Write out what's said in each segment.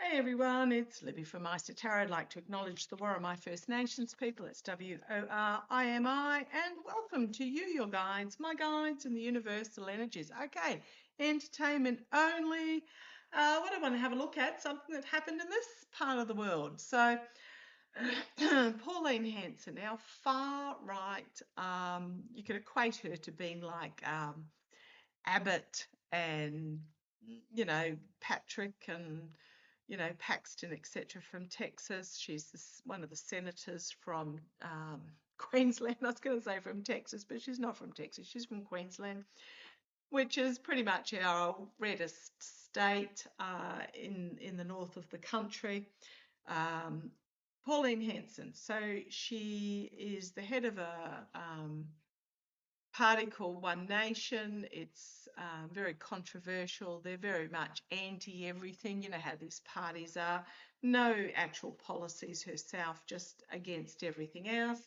Hey everyone, it's Libby from maighstirtarot. I'd like to acknowledge the Worimi First Nations people. It's WORIMI, and welcome to you, your guides, my guides in the universal energies. Okay, entertainment only. What I want to have a look at, something that happened in this part of the world. So, Pauline Hanson, now far right, you could equate her to being like Abbott and, Patrick and Paxton, etc., from Texas. She's one of the senators from Queensland. I was going to say from Texas, but she's not from Texas. She's from Queensland, which is pretty much our reddest state in the north of the country. Pauline Hanson. So she is the head of a party called One Nation. It's very controversial. They're very much anti everything. You know how these parties are. No actual policies herself, just against everything else.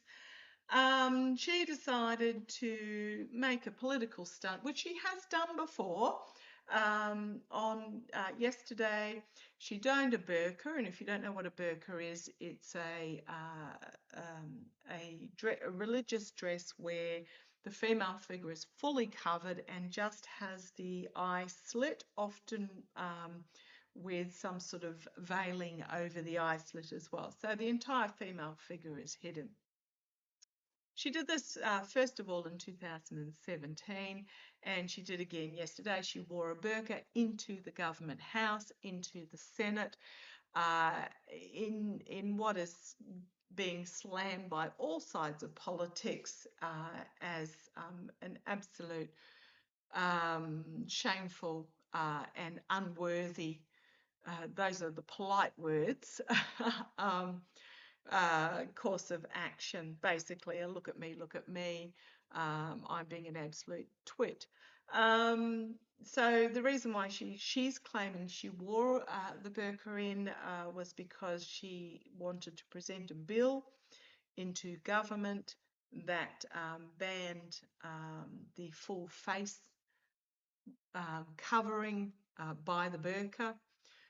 She decided to make a political stunt, which she has done before. On yesterday, she donned a burqa, and if you don't know what a burqa is, it's a religious dress where the female figure is fully covered and just has the eye slit, often with some sort of veiling over the eye slit as well. So the entire female figure is hidden. She did this first of all in 2017, and she did again yesterday. She wore a burqa into the government house, into the Senate, in what is being slammed by all sides of politics as an absolute shameful and unworthy, those are the polite words, course of action. Basically, a look at me, I'm being an absolute twit. So the reason why she's claiming she wore the burqa in was because she wanted to present a bill into government that banned the full face covering by the burqa.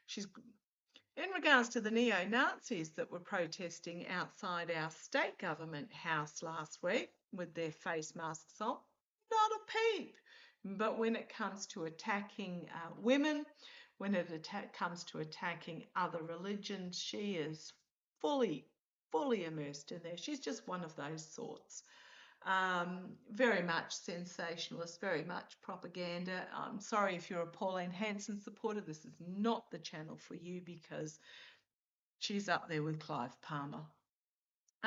She's in regards to the neo-Nazis that were protesting outside our state government house last week with their face masks on, not a peep. But when it comes to attacking women, when it comes to attacking other religions, she is fully immersed in there. She's just one of those sorts. Very much sensationalist, very much propaganda. I'm sorry if you're a Pauline Hanson supporter, this is not the channel for you because she's up there with Clive Palmer.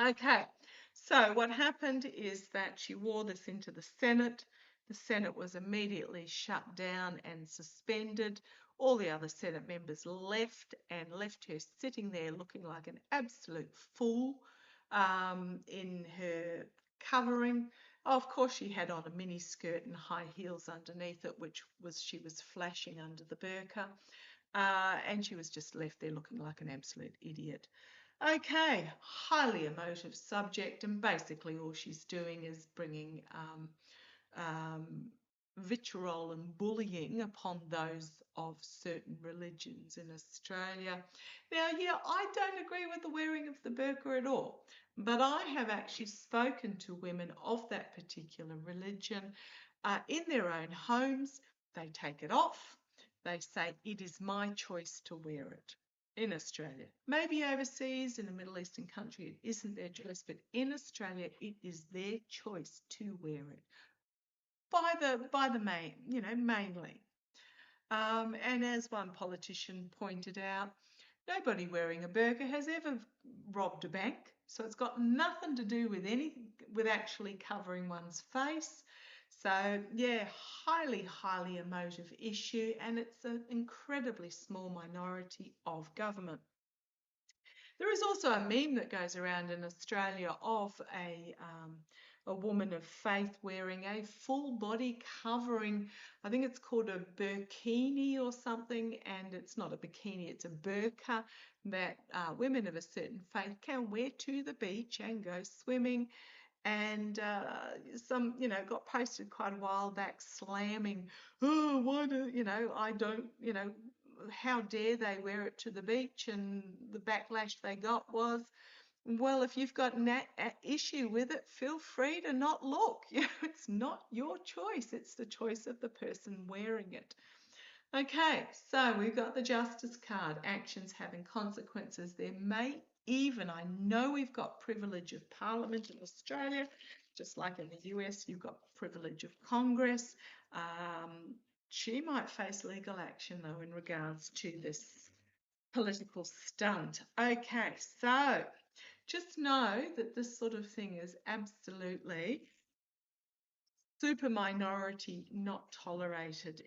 Okay, so what happened is that she wore this into the Senate. The Senate was immediately shut down and suspended. All the other Senate members left and left her sitting there looking like an absolute fool in her covering. Oh, of course, she had on a mini skirt and high heels underneath it, which was she was flashing under the burqa. And she was just left there looking like an absolute idiot. Okay, highly emotive subject, and basically all she's doing is bringing vitriol and bullying upon those of certain religions in Australia. Now, yeah, I don't agree with the wearing of the burqa at all, but I have actually spoken to women of that particular religion in their own homes. They take it off. They say, it is my choice to wear it. In Australia, maybe overseas in a Middle Eastern country, it isn't their choice, but in Australia, it is their choice to wear it by the main, mainly. And as one politician pointed out, nobody wearing a burqa has ever robbed a bank, so it's got nothing to do with actually covering one's face. So yeah, highly emotive issue, and it's an incredibly small minority of government. There is also a meme that goes around in Australia of a woman of faith wearing a full body covering. I think it's called a burkini or something, and it's not a bikini, it's a burqa that women of a certain faith can wear to the beach and go swimming. And some, got posted quite a while back slamming, oh, why do, I don't, how dare they wear it to the beach, and the backlash they got was, well, if you've got an issue with it, feel free to not look. It's not your choice. It's the choice of the person wearing it. Okay, so we've got the Justice card, actions having consequences. There may even, I know we've got privilege of Parliament in Australia, just like in the US, you've got privilege of Congress. She might face legal action, though, in regards to this political stunt. Okay, so just know that this sort of thing is absolutely super minority, not tolerated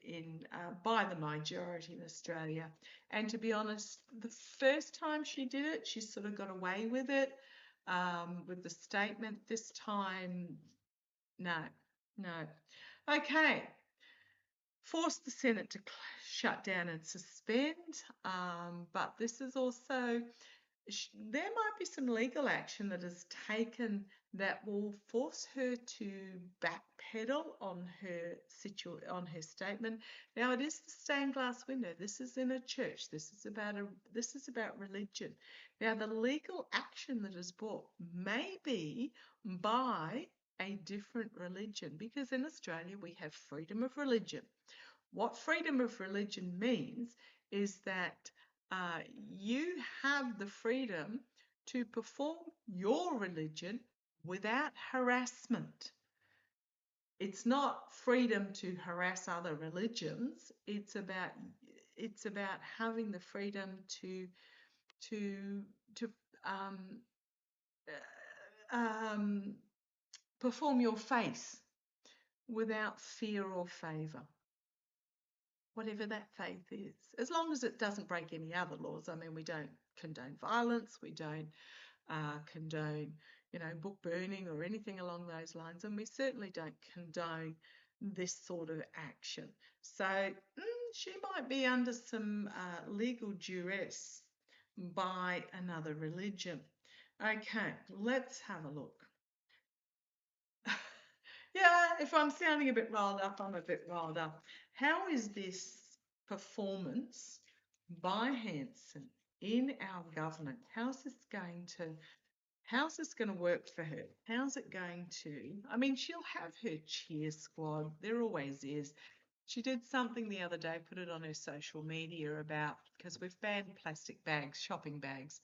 by the majority in Australia. And to be honest, the first time she did it, she sort of got away with it with the statement. This time, no. Okay. Force the Senate to shut down and suspend, but this is also, there might be some legal action that is taken that will force her to backpedal on her statement. Now, it is the stained glass window. This is in a church. This is about religion. Now, the legal action that is brought may be by a different religion, because in Australia we have freedom of religion. What freedom of religion means is that you have the freedom to perform your religion without harassment. It's not freedom to harass other religions. It's about having the freedom to perform your faith without fear or favour, whatever that faith is, as long as it doesn't break any other laws. I mean, we don't condone violence, we don't condone, book burning or anything along those lines, and we certainly don't condone this sort of action. So she might be under some legal duress by another religion. Okay, let's have a look. Yeah, if I'm sounding a bit riled up, I'm a bit riled up. How is this performance by Hanson in our government? How's this going to work for her? How's it going to, I mean, she'll have her cheer squad. There always is. She did something the other day, put it on her social media about, because we've banned plastic bags, shopping bags.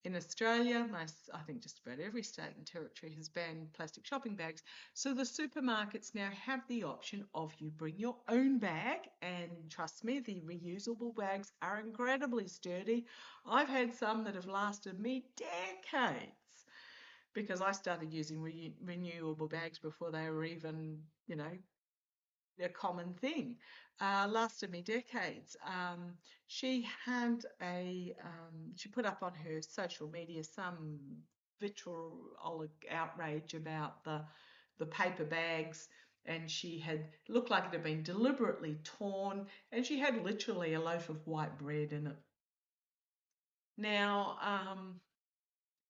In Australia, I think just about every state and territory has banned plastic shopping bags. So the supermarkets now have the option of you bring your own bag, and trust me, the reusable bags are incredibly sturdy. I've had some that have lasted me decades, because I started using renewable bags before they were even, a common thing. Lasted me decades. She had she put up on her social media some vitriolic outrage about the paper bags, and she had looked like it had been deliberately torn, and she had literally a loaf of white bread in it. Now,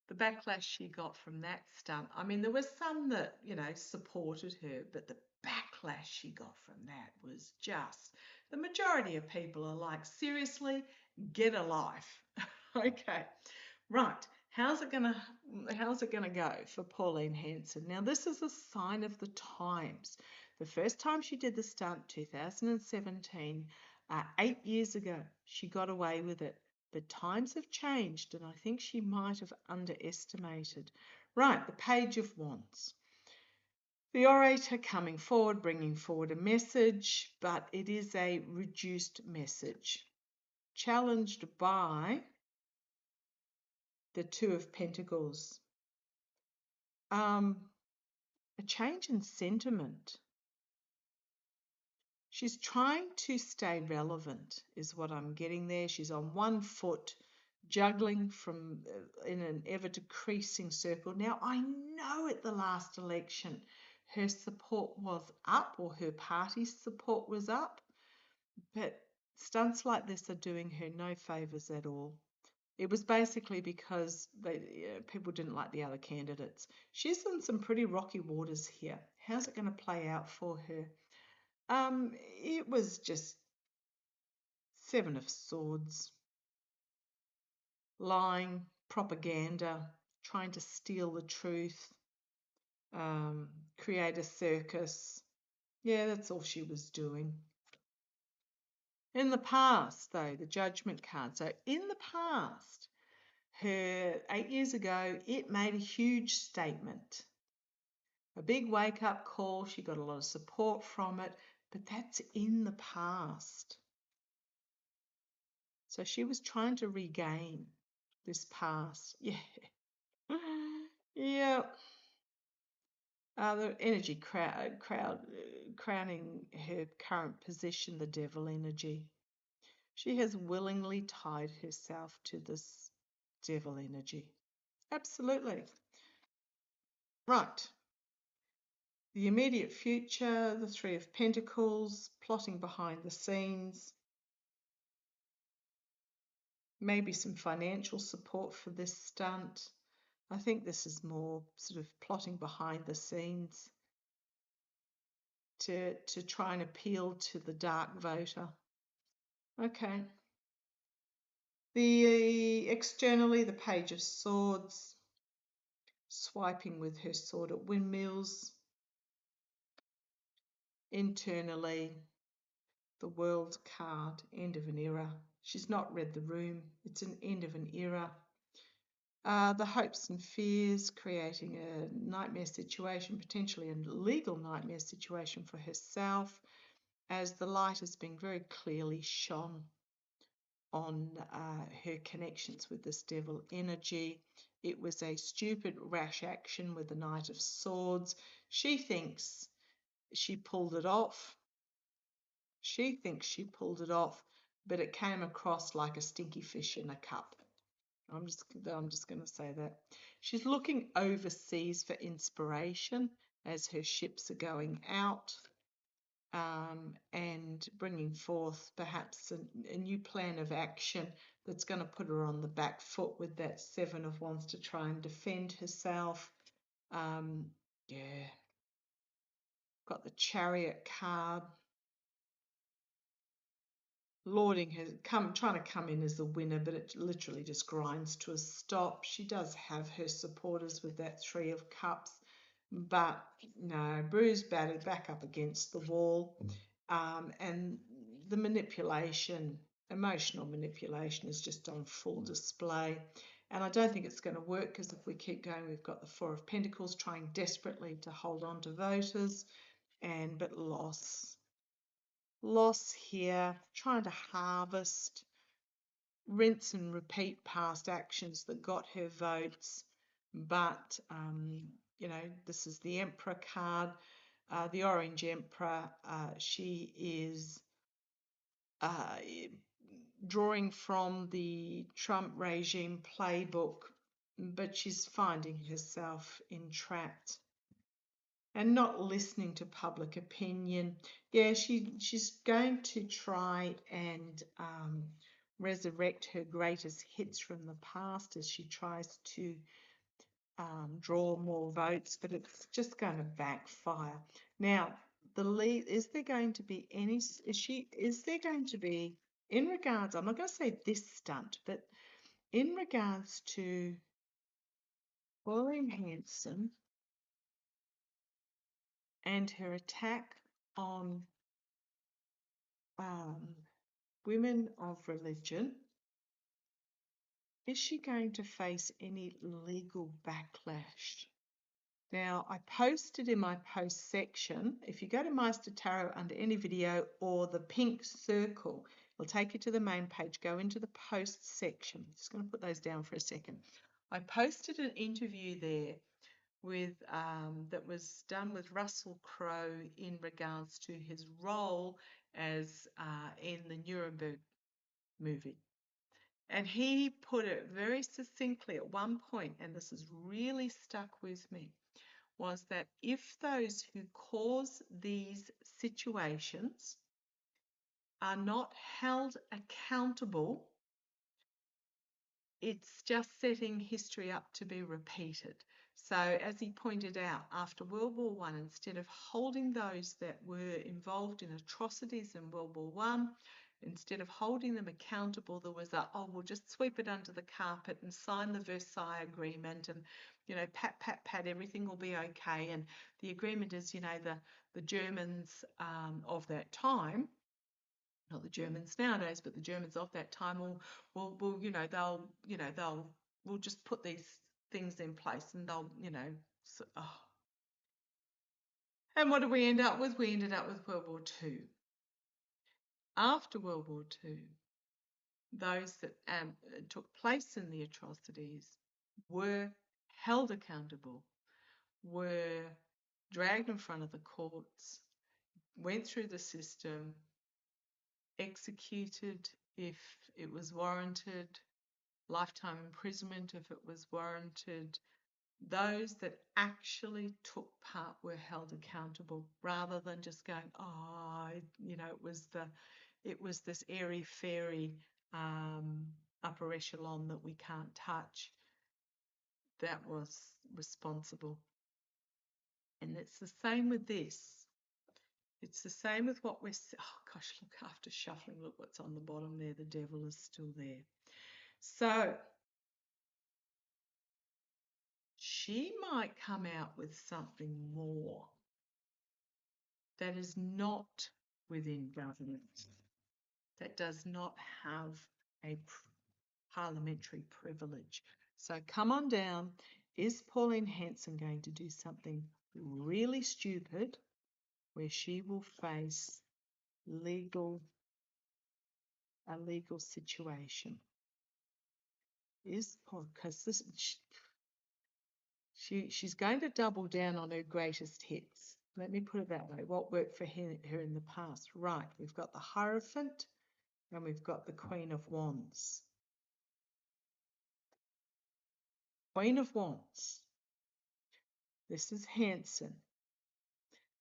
the backlash she got from that stunt, I mean, there was some that, supported her, but the backlash she got from that was just, the majority of people are like, seriously, get a life. Okay, right. How's it gonna go for Pauline Hanson? Now, this is a sign of the times. The first time she did the stunt, 2017, 8 years ago, she got away with it. But times have changed, and I think she might have underestimated. Right, the Page of Wands. The orator coming forward, bringing forward a message, but it is a reduced message, challenged by the Two of Pentacles. A change in sentiment. She's trying to stay relevant, is what I'm getting there. She's on one foot, juggling in an ever-decreasing circle. Now, I know at the last election her support was up, or her party's support was up, but stunts like this are doing her no favours at all. It was basically because people didn't like the other candidates. She's in some pretty rocky waters here. How's it going to play out for her? It was just Seven of Swords. Lying, propaganda, trying to steal the truth, create a circus. Yeah, that's all she was doing. In the past, though, the Judgment card. So in the past, her 8 years ago, it made a huge statement. A big wake-up call. She got a lot of support from it, but that's in the past. So she was trying to regain this past. Yeah. Yeah. The energy crowning her current position, the devil energy. She has willingly tied herself to this devil energy. Absolutely. Right. The immediate future, the Three of Pentacles, plotting behind the scenes. Maybe some financial support for this stunt. I think this is more sort of plotting behind the scenes to try and appeal to the dark voter. Okay. Externally, the Page of Swords, swiping with her sword at windmills. Internally, the World card, end of an era. She's not read the room. It's an end of an era. The hopes and fears, creating a nightmare situation, potentially a legal nightmare situation for herself, as the light has been very clearly shone on her connections with this devil energy. It was a stupid, rash action with the Knight of Swords. She thinks she pulled it off. She thinks she pulled it off, but it came across like a stinky fish in a cup. I'm just going to say that. She's looking overseas for inspiration as her ships are going out, and bringing forth perhaps a new plan of action that's going to put her on the back foot with that Seven of Wands to try and defend herself. Yeah. Got the Chariot card. Lauding her, trying to come in as the winner, but it literally just grinds to a stop. She does have her supporters with that Three of Cups, but no, bruised, battered, back up against the wall. And the manipulation, emotional manipulation, is just on full display. And I don't think it's going to work, because if we keep going, we've got the Four of Pentacles trying desperately to hold on to voters, but loss here, trying to harvest, rinse and repeat past actions that got her votes. But, this is the Emperor card, the Orange Emperor. She is drawing from the Trump regime playbook, but she's finding herself entrapped and not listening to public opinion. Yeah, she's going to try and resurrect her greatest hits from the past as she tries to draw more votes, but it's just going to backfire. Now, is there going to be in regards, I'm not going to say this stunt, but in regards to Pauline Hanson and her attack on women of religion, is she going to face any legal backlash? Now, I posted in my post section, if you go to maighstirtarot under any video or the pink circle, it'll take you to the main page. Go into the post section. I'm just going to put those down for a second. I posted an interview there with that was done with Russell Crowe in regards to his role as in the Nuremberg movie. And he put it very succinctly at one point, and this has really stuck with me, was that if those who cause these situations are not held accountable, it's just setting history up to be repeated. So, as he pointed out, after World War I, instead of holding those that were involved in atrocities in World War I, Instead of holding them accountable, there was a, oh, we'll just sweep it under the carpet and sign the Versailles Agreement and, you know, pat, pat, pat, everything will be okay. And the agreement is, you know, the Germans of that time, not the Germans nowadays, but the Germans of that time will you know, we'll just put these things in place and they'll, you know, so, oh. And what did we end up with? We ended up with World War II. After World War II, those that took place in the atrocities were held accountable, were dragged in front of the courts, went through the system, executed if it was warranted, lifetime imprisonment if it was warranted. Those that actually took part were held accountable rather than just going, oh, you know, it was this airy-fairy upper echelon that we can't touch. That was responsible. And it's the same with this. It's the same with what we're, oh gosh, look, after shuffling, look what's on the bottom there. The devil is still there. So she might come out with something more that is not within government, that does not have a parliamentary privilege. So come on down. Is Pauline Hanson going to do something really stupid where she will face a legal situation? Is because this she's going to double down on her greatest hits. Let me put it that way. What worked for her in the past? Right, we've got the Hierophant and we've got the Queen of Wands. Queen of Wands. This is Hanson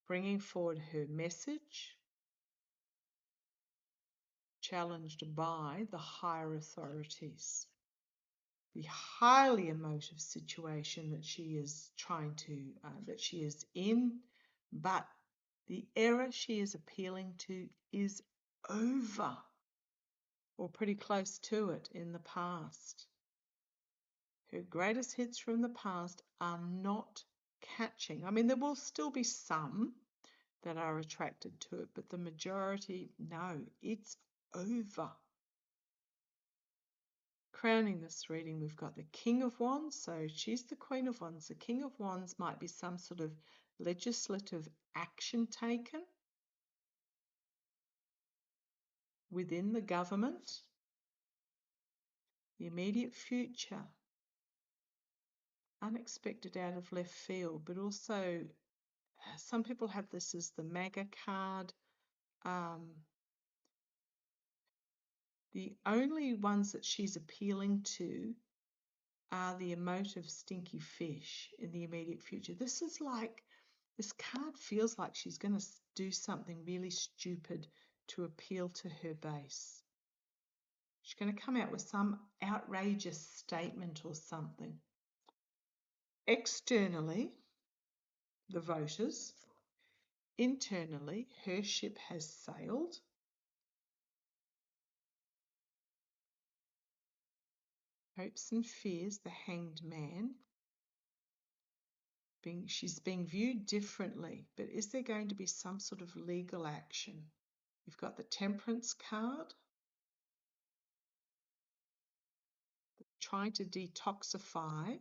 bringing forward her message, challenged by the higher authorities. The highly emotive situation that she is that she is in, but the error she is appealing to is over, or pretty close to it in the past. Her greatest hits from the past are not catching. I mean, there will still be some that are attracted to it, but the majority, no, it's over. Crowning this reading, we've got the King of Wands. So she's the Queen of Wands. The King of Wands might be some sort of legislative action taken within the government. The immediate future, unexpected, out of left field, but also some people have this as the MAGA card. The only ones that she's appealing to are the emotive stinky fish in the immediate future. This card feels like she's going to do something really stupid to appeal to her base. She's going to come out with some outrageous statement or something. Externally, the voters. Internally, her ship has sailed. Hopes and fears, the Hanged Man. She's being viewed differently, but is there going to be some sort of legal action? You've got the Temperance card, trying to detoxify.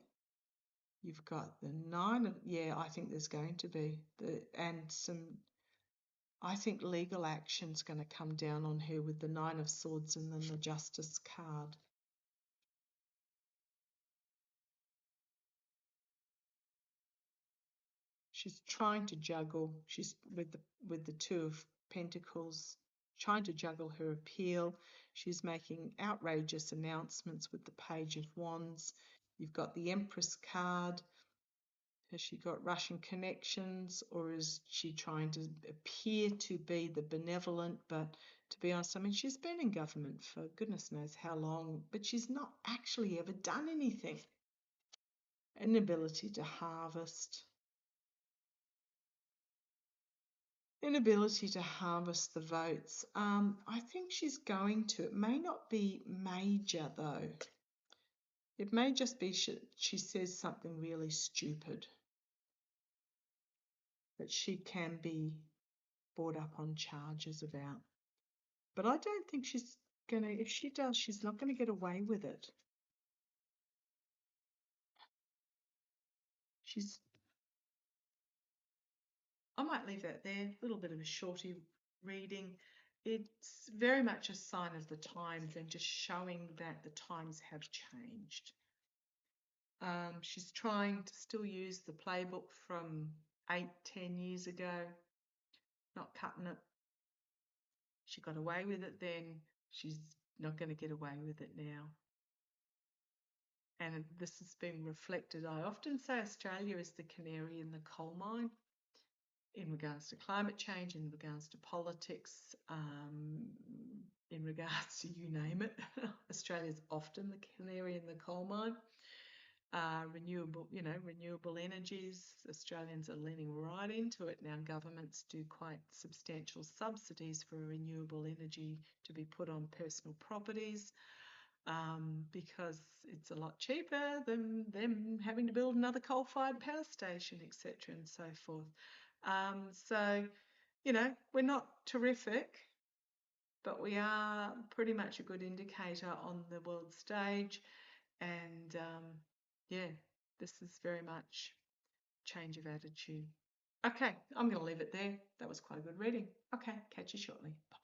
You've got the Nine of, yeah, I think there's going to be, I think legal action's going to come down on her with the Nine of Swords and then the Justice card. She's trying to juggle. She's with the Two of Pentacles, trying to juggle her appeal. She's making outrageous announcements with the Page of Wands. You've got the Empress card. Has she got Russian connections, or is she trying to appear to be the benevolent? But to be honest, I mean, she's been in government for goodness knows how long, but she's not actually ever done anything. An ability to harvest. inability to harvest the votes. I think she's going to. It may not be major though. It may just be she says something really stupid that she can be brought up on charges about. But I don't think she's going to, if she does, she's not going to get away with it. I might leave that there, a little bit of a shorty reading. It's very much a sign of the times and just showing that the times have changed. She's trying to still use the playbook from 8-10 years ago, not cutting it. She got away with it then. She's not going to get away with it now. And this has been reflected. I often say Australia is the canary in the coal mine in regards to climate change, in regards to politics, in regards to you name it. Australia's often the canary in the coal mine. Renewable energies. Australians are leaning right into it now. Governments do quite substantial subsidies for renewable energy to be put on personal properties. Because it's a lot cheaper than them having to build another coal-fired power station, etc., and so forth. So, we're not terrific, but we are pretty much a good indicator on the world stage. And this is very much change of attitude. Okay, I'm going to leave it there. That was quite a good reading. Okay, catch you shortly. Bye.